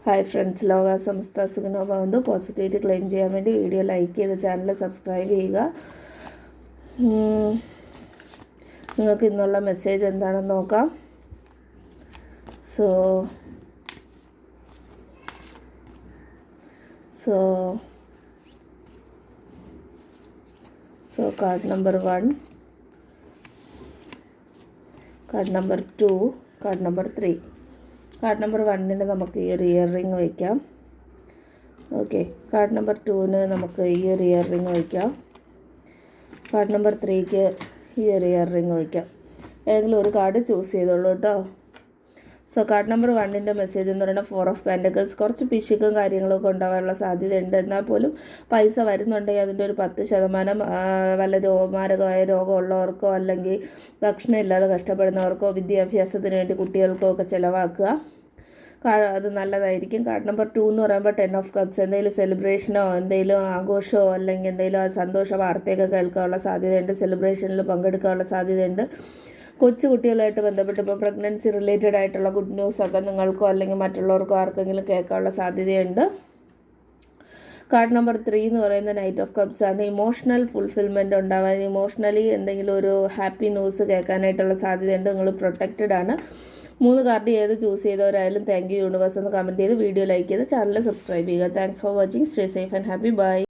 Hi friends, ലോക സമസ്ത സുഖിനോ ഭവന്തു. പോസിറ്റിവിറ്റി ക്ലെയിം ചെയ്യാൻ വേണ്ടി വീഡിയോ ലൈക്ക് ചെയ്ത് ചാനൽ സബ്സ്ക്രൈബ് ചെയ്യുക. നിങ്ങൾക്ക് ഇന്നുള്ള മെസ്സേജ് എന്താണെന്ന് നോക്കാം. So card number 1, card number 2, card number 3. Card number 1 നമുക്ക് ഈ ഒരു ഇയർ റിങ് വയ്ക്കാം. ഓക്കെ, കാർഡ് നമ്പർ 2 നമുക്ക് ഈ ഒരു ഇയർ റിങ് വയ്ക്കാം. കാർഡ് നമ്പർ 3 ഈ ഒരു ഇയർ റിങ് വയ്ക്കാം. ഏതെങ്കിലും ഒരു കാർഡ് ചൂസ് ചെയ്തോളൂ കേട്ടോ. സോ കാർഡ് നമ്പർ 1 മെസ്സേജ് എന്ന് പറയുന്നത് 4 ഓഫ് പെൻറ്റക്കിൾസ്. കുറച്ച് പിശുക്കും കാര്യങ്ങളൊക്കെ ഉണ്ടാകാനുള്ള സാധ്യതയുണ്ട്. എന്നാൽ പോലും പൈസ വരുന്നുണ്ടെങ്കിൽ അതിൻ്റെ ഒരു 10% വല്ല മാരകമായ രോഗമുള്ളവർക്കോ അല്ലെങ്കിൽ ഭക്ഷണം ഇല്ലാതെ കഷ്ടപ്പെടുന്നവർക്കോ വിദ്യാഭ്യാസത്തിന് വേണ്ടി കുട്ടികൾക്കോ ഒക്കെ ചിലവാക്കുക. അത് നല്ലതായിരിക്കും. കാർഡ് നമ്പർ 2 എന്ന് പറയുമ്പോൾ 10 ഓഫ് കപ്സ്. എന്തെങ്കിലും സെലിബ്രേഷനോ എന്തെങ്കിലും ആഘോഷമോ അല്ലെങ്കിൽ എന്തെങ്കിലും സന്തോഷ വാർത്തയൊക്കെ കേൾക്കാനുള്ള സാധ്യതയുണ്ട്. സെലിബ്രേഷനിൽ പങ്കെടുക്കാനുള്ള സാധ്യതയുണ്ട്. കൊച്ചു കുട്ടികളായിട്ട് ബന്ധപ്പെട്ട് ഇപ്പോൾ പ്രഗ്നൻസി റിലേറ്റഡ് ആയിട്ടുള്ള ഗുഡ് ന്യൂസൊക്കെ നിങ്ങൾക്കോ അല്ലെങ്കിൽ മറ്റുള്ളവർക്കോ ആർക്കെങ്കിലും കേൾക്കാനുള്ള സാധ്യതയുണ്ട്. കാർഡ് നമ്പർ 3 എന്ന് പറയുന്നത് നൈറ്റ് ഓഫ് കപ്സ് ആണ്. ഇമോഷണൽ ഫുൾഫിൽമെൻറ്റ് ഉണ്ടാവാൻ, ഇമോഷണലി എന്തെങ്കിലും ഒരു ഹാപ്പി ന്യൂസ് കേൾക്കാനായിട്ടുള്ള സാധ്യതയുണ്ട്. നിങ്ങൾ പ്രൊട്ടക്റ്റഡ് ആണ്. 3 കാർഡ് ഏത് ചൂസ് ചെയ്തവരായാലും താങ്ക് യു യൂണിവേഴ്സ് എന്ന് കമൻറ്റ് ചെയ്ത് വീഡിയോ ലൈക്ക് ചെയ്ത് ചാനൽ സബ്സ്ക്രൈബ് ചെയ്യുക. Thanks for watching. Stay safe and happy. By.